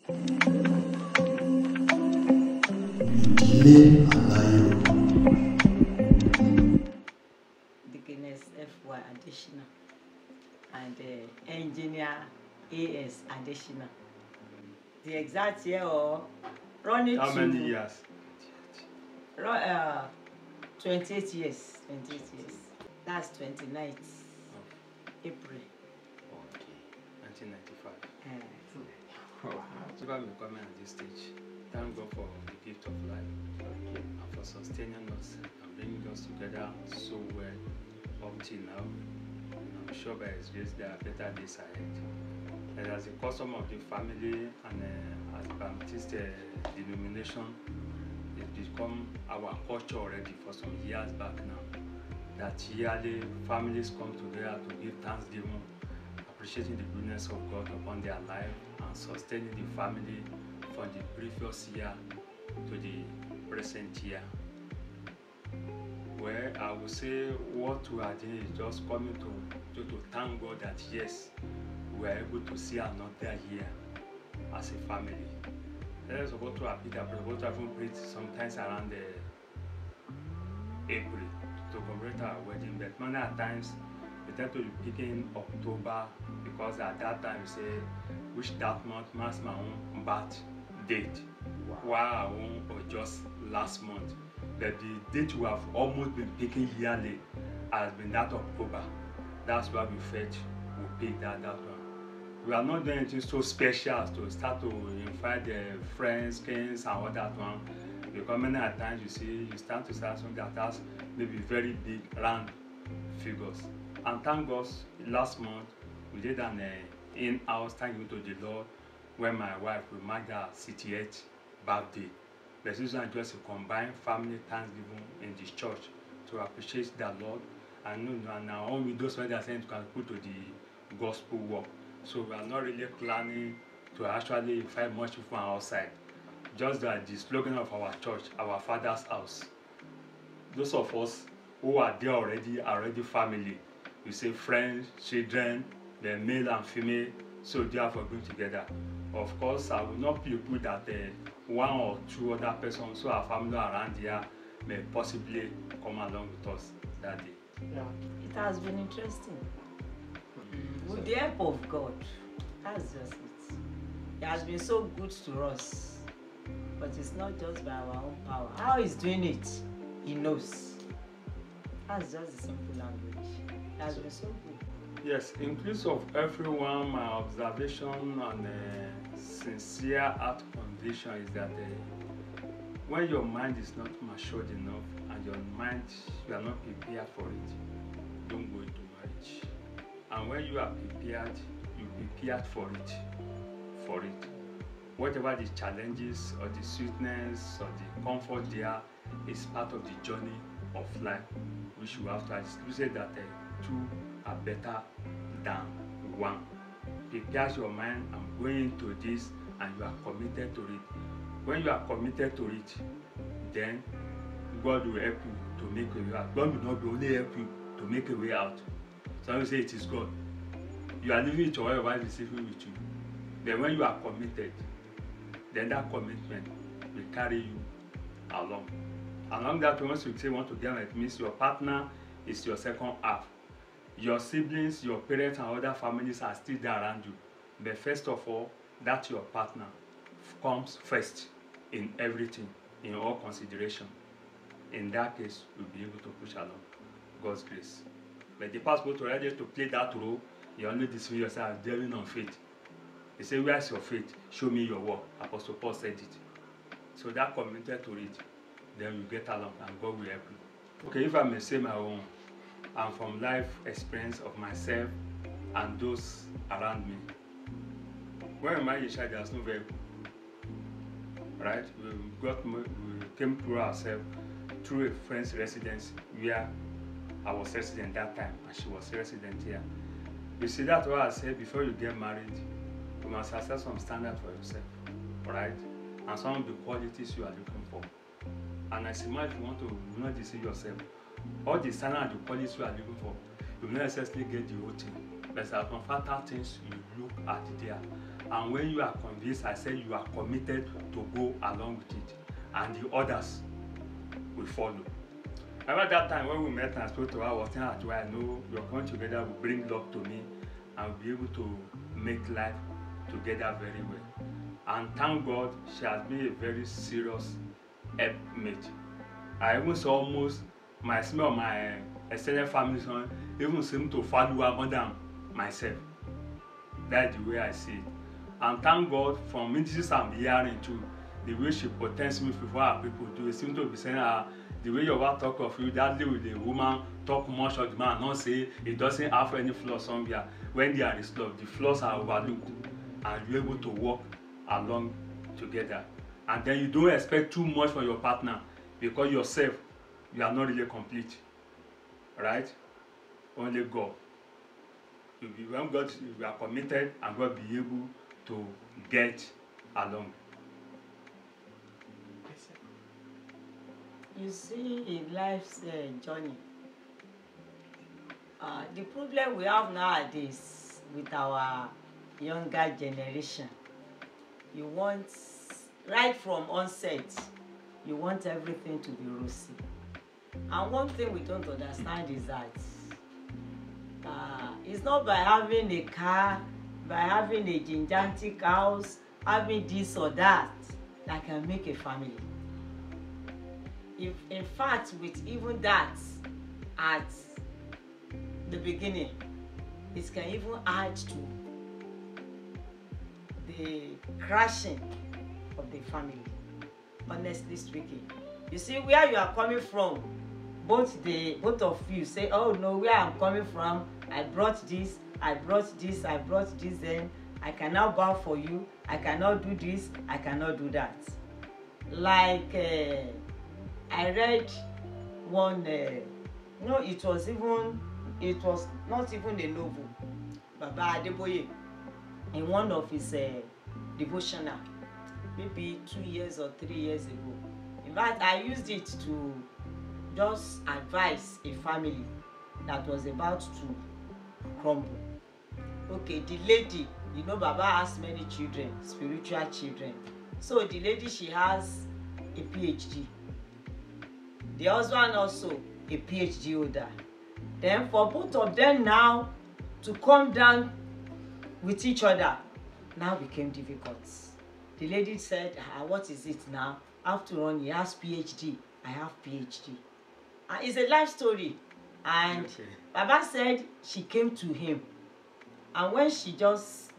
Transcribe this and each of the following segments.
Idile Alayo. Deaconess F.Y. Additional and Engineer A.S. Additional. The exact year or running How many years? 28 years. 28 years. That's 29th April. Okay, 1995. Uh, So God will come at this stage. Thank God for the gift of life and for sustaining us and bringing us together so well up till now. And I'm sure by His grace there are better days ahead. And as a custom of the family and as Baptist denomination, it's become our culture already for some years back now. That yearly families come together to give thanksgiving, appreciating the goodness of God upon their life and sustaining the family from the previous year to the present year. Well, I would say what we are doing is just coming to thank God that yes, we are able to see another year as a family. Let's supposed to appear, supposed to have prayed sometimes around April to commemorate our wedding, but many times we tend to be picking October because at that time we say which that month marks my own birth date, while our own or just last month. But the date we have almost been picking yearly has been that October. That's why we felt we picked that one. We are not doing anything so special as to start to invite the friends, kings, and all that one. Because many times you see, you start to start something that has maybe very big round figures. And thank God, last month we did an in-house thank you to the Lord when my wife will mark her 68th birthday. But this is just a combined family thanksgiving in the church to appreciate the Lord and now only those ones that are saying to contribute to the gospel work. So we are not really planning to actually invite much people from outside. Just that the slogan of our church, our Father's house. Those of us who are there already are already family. We say friends, children, the male and female, so therefore going together. Of course, I will not put that one or two other persons who are family around here may possibly come along with us that day. yeah, it has been interesting. With the help of God, that's just it. He has been so good to us, but it's not just by our own power. How He's doing it, He knows. That's just the simple language. It has been so good. Yes, inclusive of everyone, my observation and sincere heart conviction is that when your mind is not matured enough and your mind, you are not prepared for it, don't go into marriage. And when you are prepared, you prepared for it. Whatever the challenges or the sweetness or the comfort there is part of the journey of life, which you have to we say that two are better than one. Prepare your mind and going into this and you are committed to it. When you are committed to it, then God will help you to make a way out. God will not only help you to make a way out. Some will say it is God. You are living it or your wife is living with you. Then when you are committed, then that commitment will carry you along. Along that, once you say want to get married, it means your partner is your second half. Your siblings, your parents, and other families are still there around you. But first of all, that your partner comes first in everything, in all consideration. In that case, you'll be able to push along God's grace. But the passport already to play that role, you only deceive yourself dealing on faith. They say, where's your faith? Show me your work. Apostle Paul said it. So that committed to it, then you get along and God will help you. Okay, if I may say my own, and from life experience of myself and those around me. When we married each other, there's no vehicle. Right? We came through ourselves through a friend's residence where I was resident that time and she was resident here. You see, that's why I said before you get married, you must set some standards for yourself, right? And some of the qualities you are looking for. And as a man, if you want to not deceive yourself, all the standards and the qualities you are looking for, you will not necessarily get the whole thing. But there are some factor things you look at there And when you are convinced, I said you are committed to go along with it, and the others will follow. Remember that time when we met and spoke to her, I was saying that I know we are coming together will bring love to me and will be able to make life together very well. And thank God, she has been a very serious helpmate. I even saw almost some of my extended family even seem to follow her more than myself. That's the way I see it. And thank God, from messages I'm hearing too, the way she protects me before her people do, it seem to be saying the way your wife talk of you, that day with the woman talk much of the man, not say it doesn't have any flaws somewhere. When there is love, the flaws are overlooked, and you're able to work along together. And then you don't expect too much from your partner, because yourself, you are not really complete, right? Only God. When God, you are committed, and God be able to get along. You see, in life's journey, the problem we have nowadays with our younger generation, you want, right from onset, you want everything to be rosy. And one thing we don't understand is that it's not by having a car, by having a gigantic house, having this or that can make a family. If, in fact, with even that at the beginning, it can even add to the crashing of the family, honestly speaking. You see, where you are coming from, both of you say, oh no, where I'm coming from, I brought this, I brought this, I brought this, then I cannot bow for you, I cannot do this, I cannot do that. Like I read one, no, it was not even a novel, Baba Adeboye, in one of his devotional, maybe 2 years or 3 years ago. In fact, I used it to just advise a family that was about to crumble. Okay, the lady, you know, Baba has many children, spiritual children. So the lady, she has a PhD. The husband also a PhD holder. Then for both of them now to come down with each other now became difficult. The lady said, what is it now? After all, he has PhD, I have PhD. It's a life story. And okay. Baba said she came to him. And when she just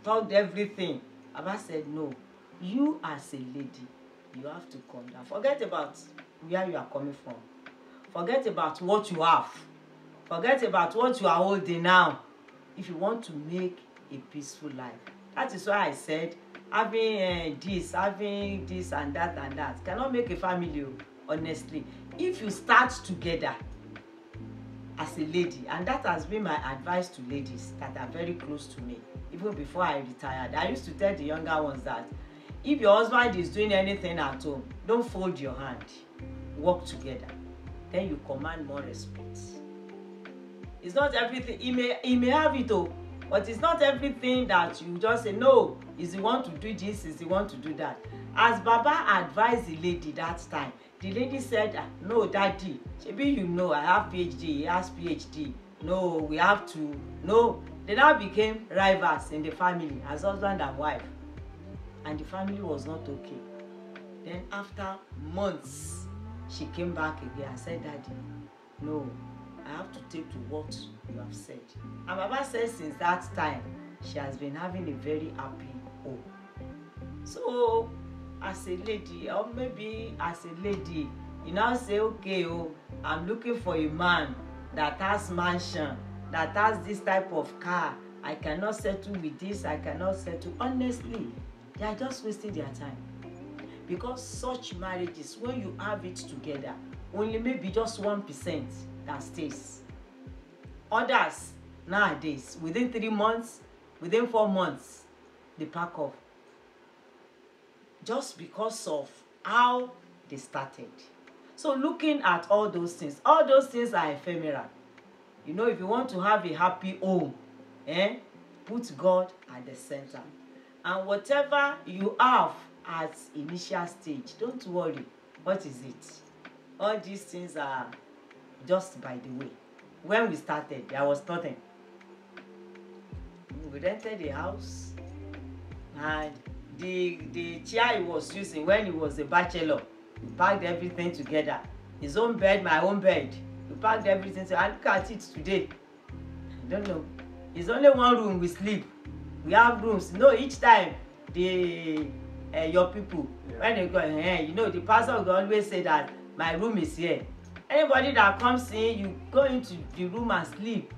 talked everything, Baba said, no, you as a lady, you have to come down. Forget about where you are coming from. Forget about what you have. Forget about what you are holding now. If you want to make a peaceful life. That is why I said having this and that cannot make a family, honestly. If you start together as a lady, and that has been my advice to ladies that are very close to me, even before I retired, I used to tell the younger ones that if your husband is doing anything at home, don't fold your hand. Work together. Then you command more respect. It's not everything. He may have it all, but it's not everything that you just say, no, is he want to do this, is he want to do that. As Baba advised the lady that time, the lady said, no, daddy, maybe you know, I have PhD, he has PhD. No, we have to, no. They now became rivals in the family as husband and wife. And the family was not okay. Then after months, she came back again and said, daddy, no, I have to take to what you have said. And Baba said since that time, she has been having a very happy home. So, as a lady, or maybe as a lady, you now say, okay, I'm looking for a man that has mansion, that has this type of car. I cannot settle with this, I cannot settle. Honestly, they are just wasting their time. Because such marriages, when you have it together, only maybe just 1% that stays. Others, nowadays, within 3 months, within 4 months, they pack off. Just because of how they started. So looking at all those things are ephemeral. You know, if you want to have a happy home, put God at the center. And whatever you have at initial stage, don't worry. What is it? All these things are just by the way. When we started, there was nothing. We rented a house, and the chair he was using when he was a bachelor, we packed everything together. His own bed, my own bed. We packed everything together. And look at it today. I don't know. It's only one room we sleep. We have rooms. You know, each time your people, when they go, you know, the pastor will always say that my room is here. Anybody that comes in, you go into the room and sleep.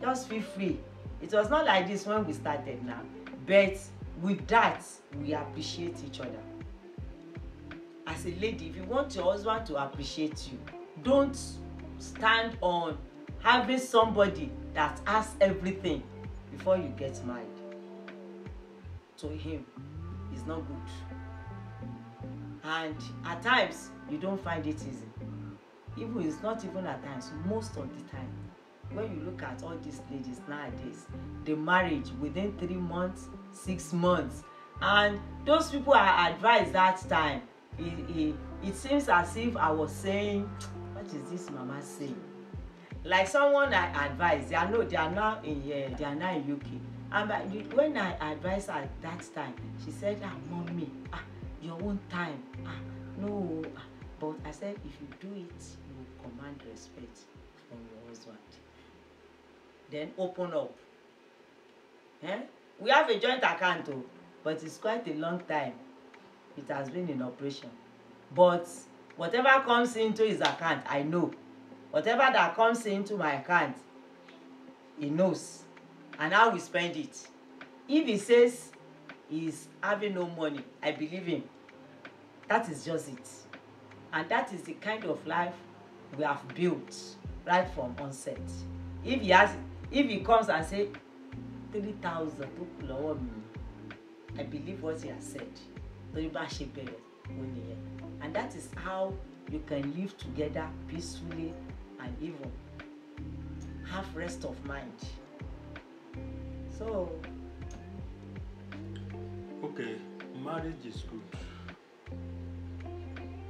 Just feel free. It was not like this when we started now. But with that, we appreciate each other. As a lady, if you want your husband to appreciate you, don't stand on having somebody that has everything before you get married. To him, it's not good. And at times, you don't find it easy. Even it's not even at times, most of the time. When you look at all these ladies nowadays, the marriage within 3 months, 6 months, and those people are advised that time. It seems as if I was saying, what is this mama saying? Like someone I advised, they are now in UK. And when I advised her at that time, she said, mommy, your own time. No. But I said, if you do it, you will command respect from your husband. Then open up. We have a joint account, but it's quite a long time it has been in operation. But whatever comes into his account, I know. Whatever that comes into my account, he knows. And how we spend it. If he says he's having no money, I believe him. That is just it. And that is the kind of life we have built right from onset. If he comes and say 3,000, I believe what he has said. And that is how you can live together peacefully and even have rest of mind. So, okay, marriage is good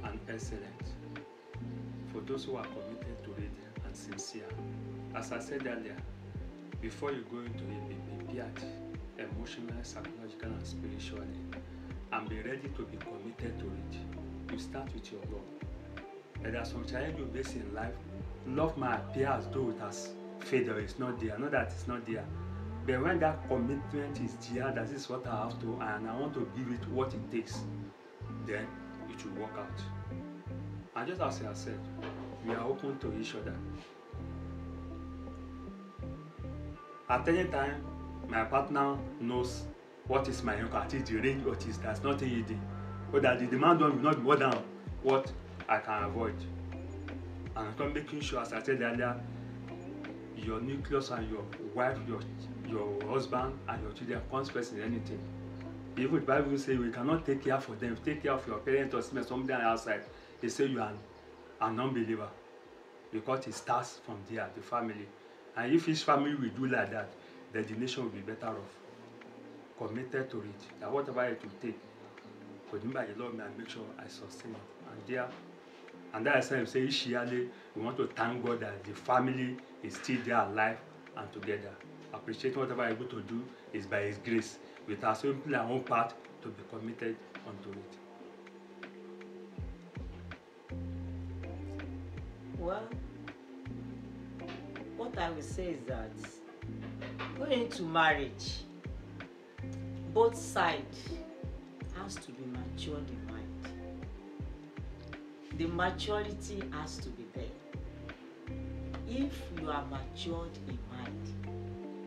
and excellent for those who are committed to it and sincere. As I said earlier, before you go into it, be prepared emotionally, psychologically, and spiritually, and be ready to be committed to it. You start with your love. And there are some challenges you face in life. Love might appear as though it has faded, it's not there. Not that it's not there. But when that commitment is there, that is what I have to, and I want to give it what it takes, then it will work out. And just as I said, we are open to each other. At any time, my partner knows what is my income, at the range what is, that's nothing hidden. But that the demand will not be more than what I can avoid. And I'm making sure, as I said earlier, your nucleus and your wife, your husband and your children can't stress in anything. Even the Bible says we cannot take care for them. Take care of your parents or somebody outside. They say you are an unbeliever. Because it starts from there, the family. And if each family will do like that, then the nation will be better off. Committed to it. That whatever it will take. But by the Lord, I make sure I sustain it. And that is why I say each yearly, we want to thank God that the family is still there alive and together. Appreciate whatever I'm able to do is by His grace. With our simply our own part to be committed unto it. Well, what I will say is that going into marriage, both sides has to be matured in mind. The maturity has to be there. If you are matured in mind,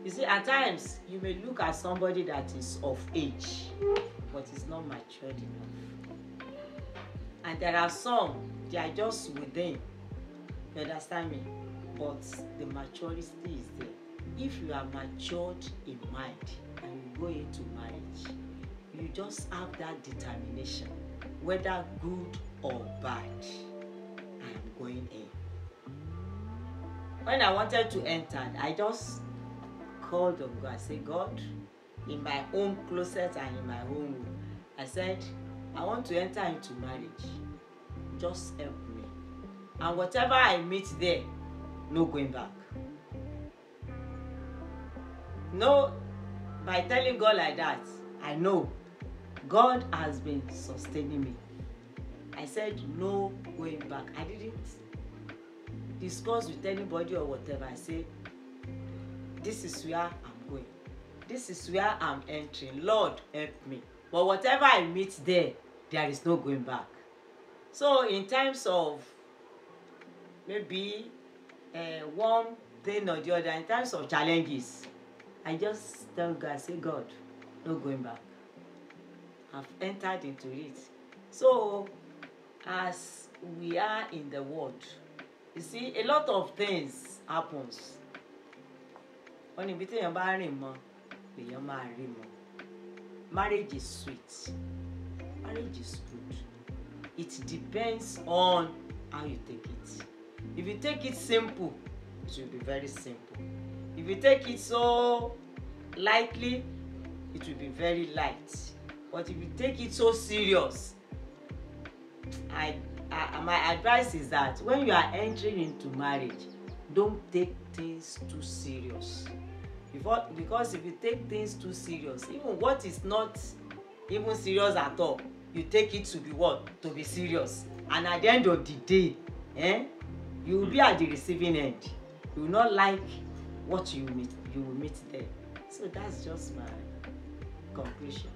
you see, at times you may look at somebody that is of age, but is not matured enough. And there are some, they are just within. You understand me? But the maturity is there. If you are matured in mind and you go into marriage, you just have that determination, whether good or bad, I am going in. When I wanted to enter, I just called on God. I said, God, in my own closet and in my own room. I said, I want to enter into marriage. Just help me. And whatever I meet there, no going back. No, by telling God like that, I know God has been sustaining me. I said no going back. I didn't discuss with anybody or whatever. I say, this is where I'm going. This is where I'm entering. Lord, help me. But whatever I meet there, there is no going back. So in times of maybe one thing or the other, in times of challenges, I just tell God, say, God, no going back. I've entered into it. So as we are in the world, you see, a lot of things happens. When you your marriage is sweet. Marriage is good. It depends on how you take it. If you take it simple, it will be very simple. If you take it so lightly, it will be very light. But if you take it so serious, my advice is that when you are entering into marriage, don't take things too serious. Because if you take things too serious, even what is not even serious at all, you take it to be what? To be serious. And at the end of the day, you will be at the receiving end. You will not like what you will meet there. So that's just my conclusion.